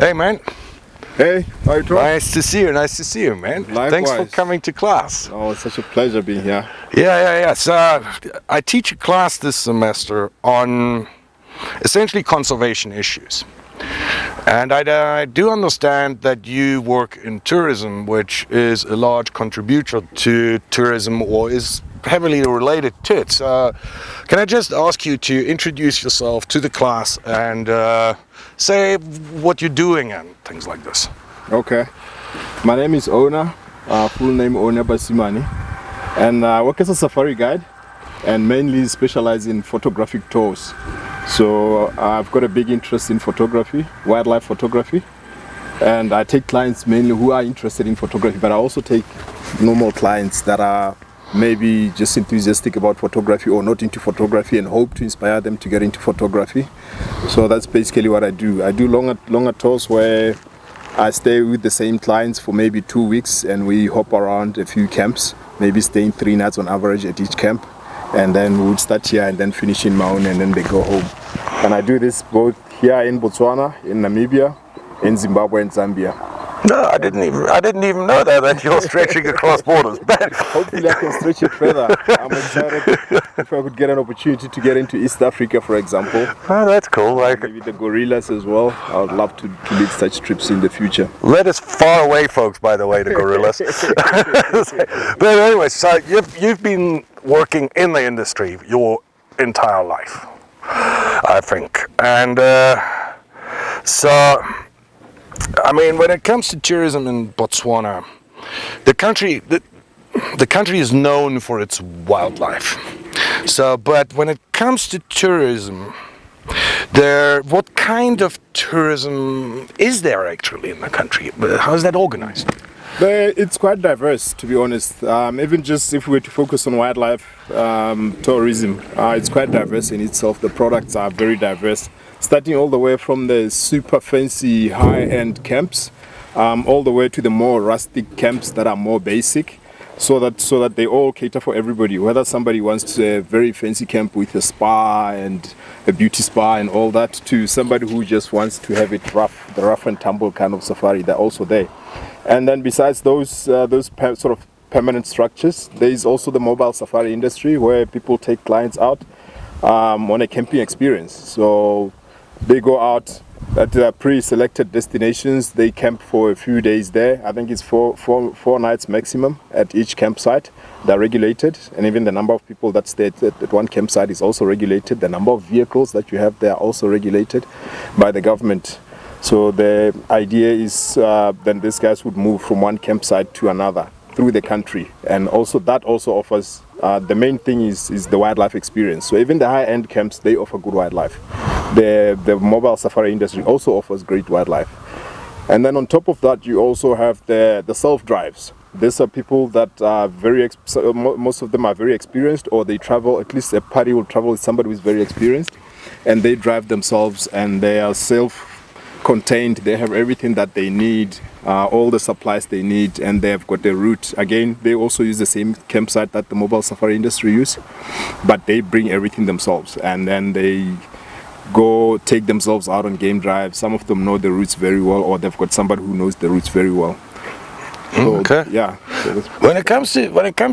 Hey, man. Hey, how you doing? Nice to see you, man. Likewise. Thanks for coming to class. Oh, it's such a pleasure being here. Yeah. So I teach a class this semester on essentially conservation issues. And I do understand that you work in tourism, which is a large contributor to tourism or is heavily related to it. So can I just ask you to introduce yourself to the class and say what you're doing and things like this? Okay. My name is Ona, full name Ona Basimane, and I work as a safari guide and mainly specialize in photographic tours. So I've got a big interest in photography, wildlife photography, and I take clients mainly who are interested in photography, but I also take normal clients that are maybe just enthusiastic about photography or not into photography and hope to inspire them to get into photography. So that's basically what I do. I do longer tours where I stay with the same clients for maybe 2 weeks and we hop around a few camps, maybe staying 3 nights on average at each camp. And then we would start here and then finish in Maun and then they go home. And I do this both here in Botswana, in Namibia, in Zimbabwe and Zambia. No, I didn't even know that you're stretching across borders. Hopefully I can stretch it further. I'm excited if I could get an opportunity to get into East Africa, for example. Oh, that's cool. Maybe the gorillas as well. I would love to lead such trips in the future. That is far away, folks, by the way, the gorillas. But anyway, so you've been working in the industry your entire life, I think. And so, I mean, when it comes to tourism in Botswana, the country is known for its wildlife. So, but when it comes to tourism, what kind of tourism is there actually in the country? How is that organized? It's quite diverse, to be honest. Even just if we were to focus on wildlife tourism, it's quite diverse in itself. The products are very diverse, starting all the way from the super fancy high-end camps, all the way to the more rustic camps that are more basic, so that they all cater for everybody. Whether somebody wants a very fancy camp with a spa and a beauty spa and all that, to somebody who just wants to have it rough, the rough and tumble kind of safari, they're also there. And then besides those sort of permanent structures, there is also the mobile safari industry where people take clients out on a camping experience. So they go out at pre-selected destinations. They camp for a few days there. I think it's four nights maximum at each campsite. They're regulated, and even the number of people that stay at one campsite is also regulated. The number of vehicles that you have there are also regulated by the government. So the idea is then these guys would move from one campsite to another through the country, and also that also offers the main thing is the wildlife experience. So even the high-end camps, they offer good wildlife. The mobile safari industry also offers great wildlife. And then on top of that, you also have the self-drives. These are people that are most of them are very experienced, or they travel, at least a party will travel with somebody who is very experienced, and they drive themselves and they are self-contained. They have everything that they need, all the supplies they need, and they have got the route. Again, they also use the same campsite that the mobile safari industry use, but they bring everything themselves, and then they go take themselves out on game drives. Some of them know the routes very well, or they've got somebody who knows the routes very well. So, okay. Yeah. When it comes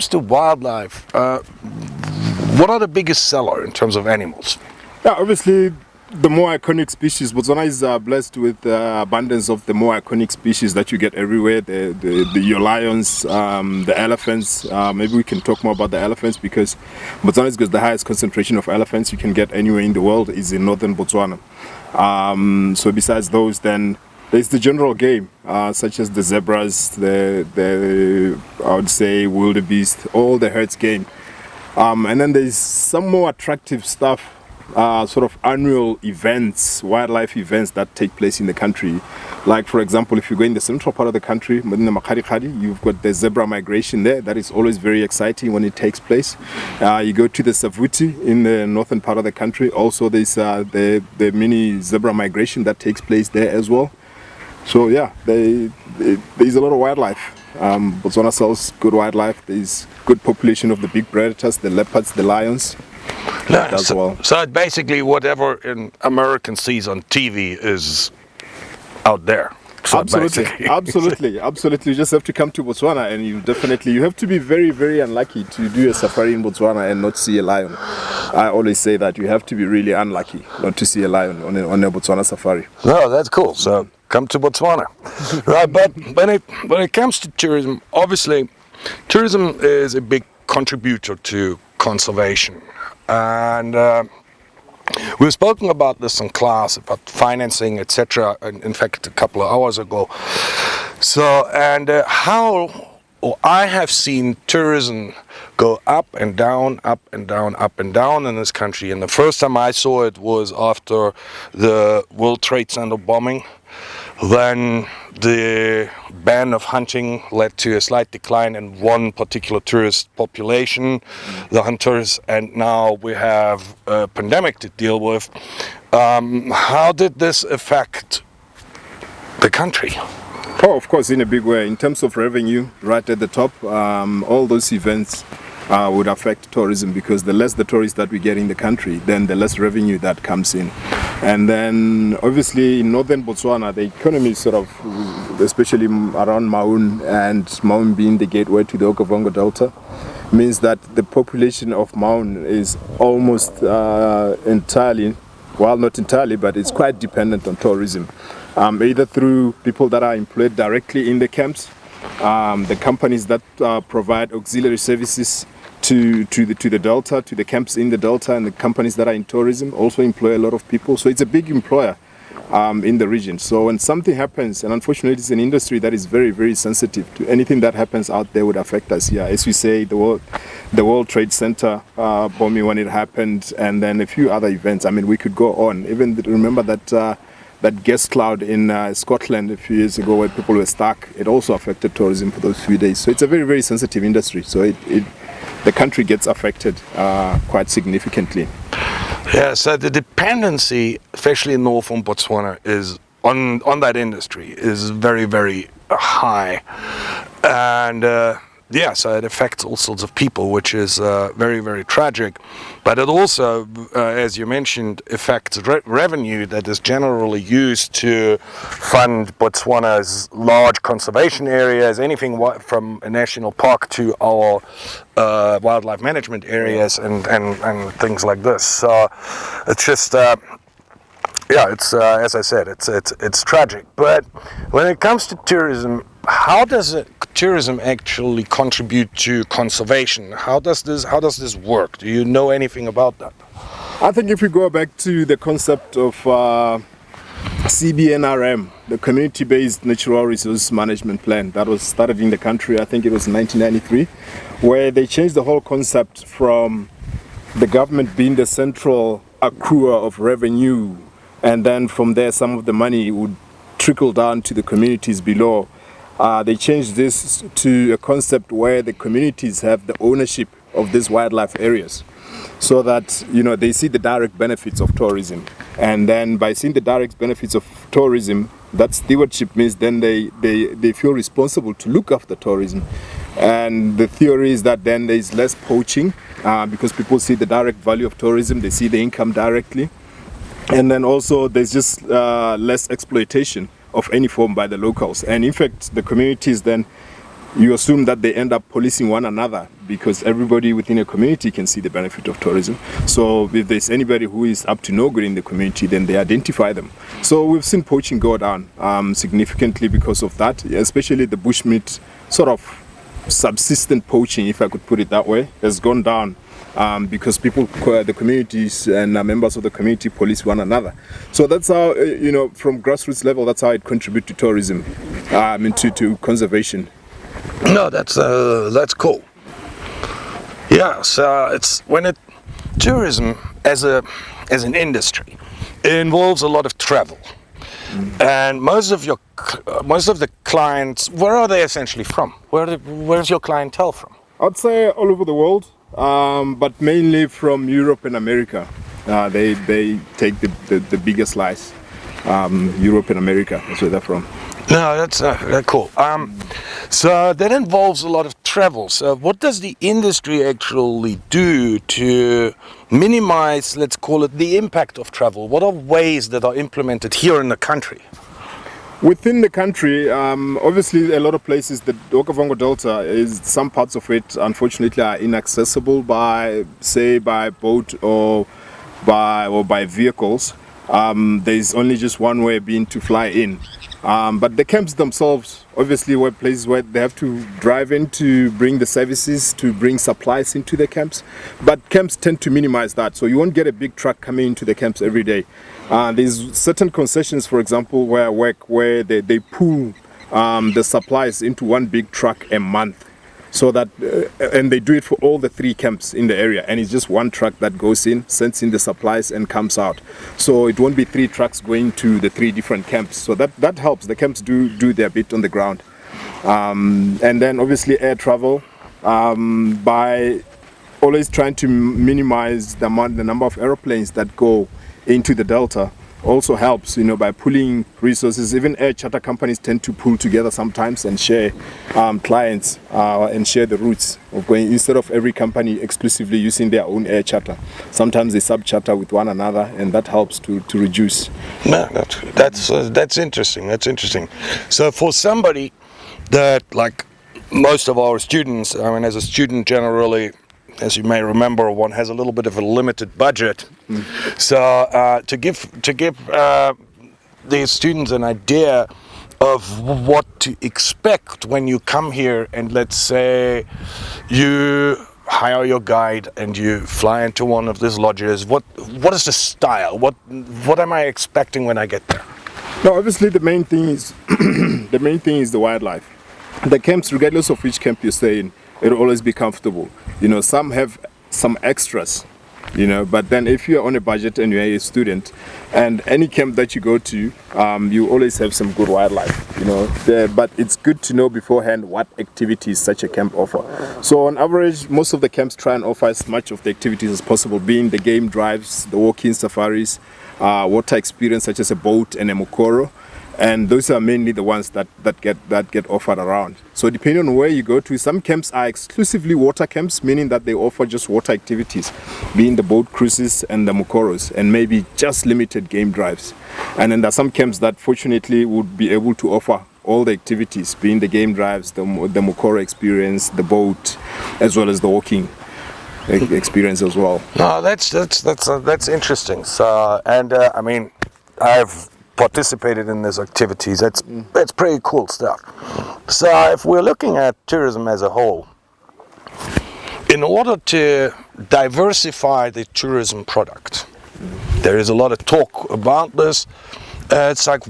to wildlife, what are the biggest seller in terms of animals? Yeah, obviously the more iconic species. Botswana is blessed with abundance of the more iconic species that you get everywhere. Your lions, the elephants. Maybe we can talk more about the elephants, because Botswana has got the highest concentration of elephants you can get anywhere in the world is in northern Botswana. So besides those, then there's the general game, such as the zebras, the I would say wildebeest, all the herds game. And then there's some more attractive stuff, sort of annual events, wildlife events that take place in the country. Like, for example, if you go in the central part of the country, you've got the zebra migration there. That is always very exciting when it takes place. You go to the Savuti in the northern part of the country. Also, there's the mini zebra migration that takes place there as well. So yeah, there's a lot of wildlife. Botswana sells good wildlife. There's good population of the big predators, the leopards, the lions. So basically whatever an American sees on TV is out there. So Absolutely, basically- absolutely. You just have to come to Botswana, and you have to be very, very unlucky to do a safari in Botswana and not see a lion. I always say that you have to be really unlucky not to see a lion on a Botswana safari. No, that's cool. So come to Botswana. Right, but when it comes to tourism, obviously, tourism is a big contributor to conservation. And we've spoken about this in class, about financing, etc. In fact, a couple of hours ago. So, and I have seen tourism go up and down, up and down, up and down in this country. And the first time I saw it was after the World Trade Center bombing. Then the ban of hunting led to a slight decline in one particular tourist population, the hunters, and now we have a pandemic to deal with. How did this affect the country? Oh, of course, in a big way. In terms of revenue, right at the top, all those events would affect tourism, because the less the tourists that we get in the country, then the less revenue that comes in. And then obviously in northern Botswana, the economy is sort of, especially around Maun, and Maun being the gateway to the Okavango Delta, means that the population of Maun is almost entirely, well, not entirely, but it's quite dependent on tourism. Either through people that are employed directly in the camps, the companies that provide auxiliary services to the Delta, to the camps in the Delta, and the companies that are in tourism also employ a lot of people. So it's a big employer in the region. So when something happens, and unfortunately it's an industry that is very, very sensitive to anything that happens out there, would affect us here. As we say, the World Trade Center bombing when it happened, and then a few other events. I mean, we could go on. Even remember that gas cloud in Scotland a few years ago, where people were stuck, it also affected tourism for those few days. So it's a very, very sensitive industry. So the country gets affected quite significantly. Yeah, so the dependency, especially in northern Botswana, is on that industry is very, very high. And yeah, so it affects all sorts of people, which is very, very tragic. But it also, as you mentioned, affects revenue that is generally used to fund Botswana's large conservation areas, anything from a national park to our wildlife management areas and things like this. So it's just... yeah, it's as I said, it's tragic. But when it comes to tourism, how does tourism actually contribute to conservation? How does this work? Do you know anything about that? I think if we go back to the concept of CBNRM, the Community-Based Natural Resource Management Plan, that was started in the country, I think it was in 1993, where they changed the whole concept from the government being the central accruer of revenue, and then from there some of the money would trickle down to the communities below. They changed this to a concept where the communities have the ownership of these wildlife areas, so that they see the direct benefits of tourism. And then by seeing the direct benefits of tourism, that stewardship means then they feel responsible to look after tourism. And the theory is that then there is less poaching, because people see the direct value of tourism, they see the income directly. And then also there's just less exploitation of any form by the locals. And in fact, the communities then, you assume that they end up policing one another, because everybody within a community can see the benefit of tourism. So if there's anybody who is up to no good in the community, then they identify them. So we've seen poaching go down significantly because of that, especially the bushmeat sort of subsistent poaching, if I could put it that way, has gone down. Because people, the communities and members of the community police one another. So that's how, from grassroots level, that's how it contributes to tourism, to conservation. No, that's cool. Yeah, so tourism as an industry, it involves a lot of travel. And most of the clients, where are they essentially from? Where's your clientele from? I'd say all over the world. But mainly from Europe and America. They take the biggest slice. Europe and America, that's where they're from. No, that's cool. So that involves a lot of travel. So what does the industry actually do to minimize, let's call it, the impact of travel? What are ways that are implemented here in the country? Within the country, obviously a lot of places, the Okavango Delta is, some parts of it unfortunately are inaccessible by boat or by vehicles. There's only just one way, being to fly in. But the camps themselves, obviously, were places where they have to drive in to bring the services, to bring supplies into the camps. But camps tend to minimize that, so you won't get a big truck coming into the camps every day. There's certain concessions, for example, where I work, where they pool the supplies into one big truck a month. So that, and they do it for all the 3 camps in the area, and it's just one truck that goes in, sends in the supplies, and comes out. So it won't be 3 trucks going to the 3 different camps. So that helps. The camps do their bit on the ground, and then obviously air travel, by always trying to minimize the number of aeroplanes that go into the delta. Also helps, by pooling resources. Even air charter companies tend to pool together sometimes and share clients and share the routes of going, instead of every company exclusively using their own air charter. Sometimes they sub-charter with one another, and that helps to reduce. No, that's interesting. That's interesting. So for somebody that, like most of our students, I mean, as a student generally, as you may remember, one has a little bit of a limited budget. So to give these students an idea of what to expect when you come here, and let's say you hire your guide and you fly into one of these lodges, what is the style? What am I expecting when I get there? No, obviously the main thing is the wildlife. The camps, regardless of which camp you stay in, it'll always be comfortable. Some have some extras, but then if you're on a budget and you're a student, and any camp that you go to, you always have some good wildlife, but it's good to know beforehand what activities such a camp offer. So on average, most of the camps try and offer as much of the activities as possible, being the game drives, the walking safaris, water experience such as a boat and a mokoro. And those are mainly the ones that get offered around. So depending on where you go to, some camps are exclusively water camps, meaning that they offer just water activities, being the boat cruises and the mokoros, and maybe just limited game drives. And then there are some camps that fortunately would be able to offer all the activities, being the game drives, the mokoro experience, the boat, as well as the walking experience as well. No, that's interesting. So, and I mean, I've participated in these activities. That's pretty cool stuff. So if we're looking at tourism as a whole, in order to diversify the tourism product, there is a lot of talk about this. It's like,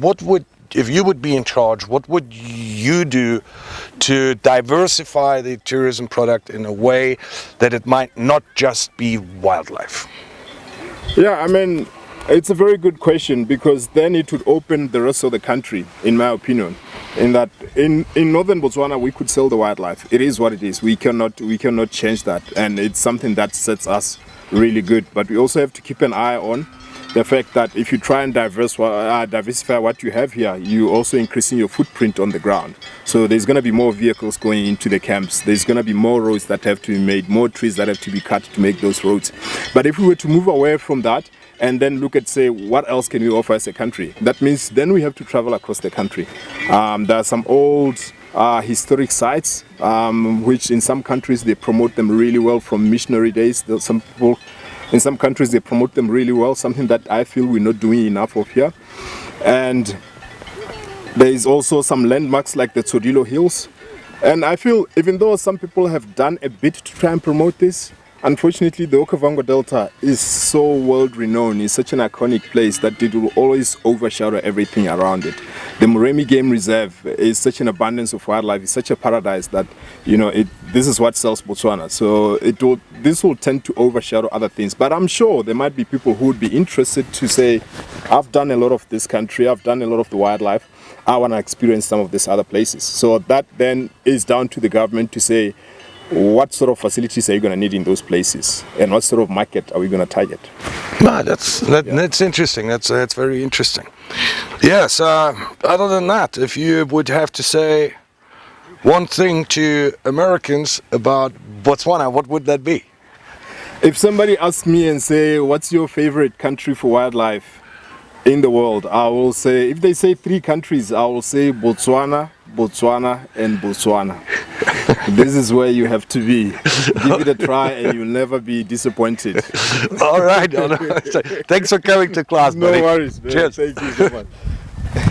if you would be in charge, what would you do to diversify the tourism product in a way that it might not just be wildlife? Yeah, I mean, it's a very good question, because then it would open the rest of the country, in my opinion. In that, in northern Botswana, we could sell the wildlife. It is what it is. We cannot change that, and it's something that sets us really good. But we also have to keep an eye on the fact that if you try and diversify what you have here, you're also increasing your footprint on the ground. So there's going to be more vehicles going into the camps. There's going to be more roads that have to be made, more trees that have to be cut to make those roads. But if we were to move away from that, and then look at, say, what else can we offer as a country? That means then we have to travel across the country. There are some old historic sites, which in some countries they promote them really well from missionary days. There's some people, in some countries they promote them really well, something that I feel we're not doing enough of here. And there is also some landmarks like the Tsodilo Hills. And I feel, even though some people have done a bit to try and promote this, unfortunately, the Okavango Delta is so world renowned. It's such an iconic place that it will always overshadow everything around it. The Moremi Game Reserve is such an abundance of wildlife. It's such a paradise that, this is what sells Botswana. So this will tend to overshadow other things. But I'm sure there might be people who would be interested to say, I've done a lot of this country, I've done a lot of the wildlife, I want to experience some of these other places. So that then is down to the government to say, what sort of facilities are you going to need in those places, and what sort of market are we going to target? No, that's interesting. That's very interesting. Yes. Other than that, if you would have to say one thing to Americans about Botswana, what would that be? If somebody asked me and say, "What's your favorite country for wildlife?" in the world, I will say, if they say 3 countries, I will say Botswana, Botswana, and Botswana. This is where you have to be. Give it a try and you'll never be disappointed. All right. Thanks for coming to class, buddy. No worries, man. Cheers. Thank you so much.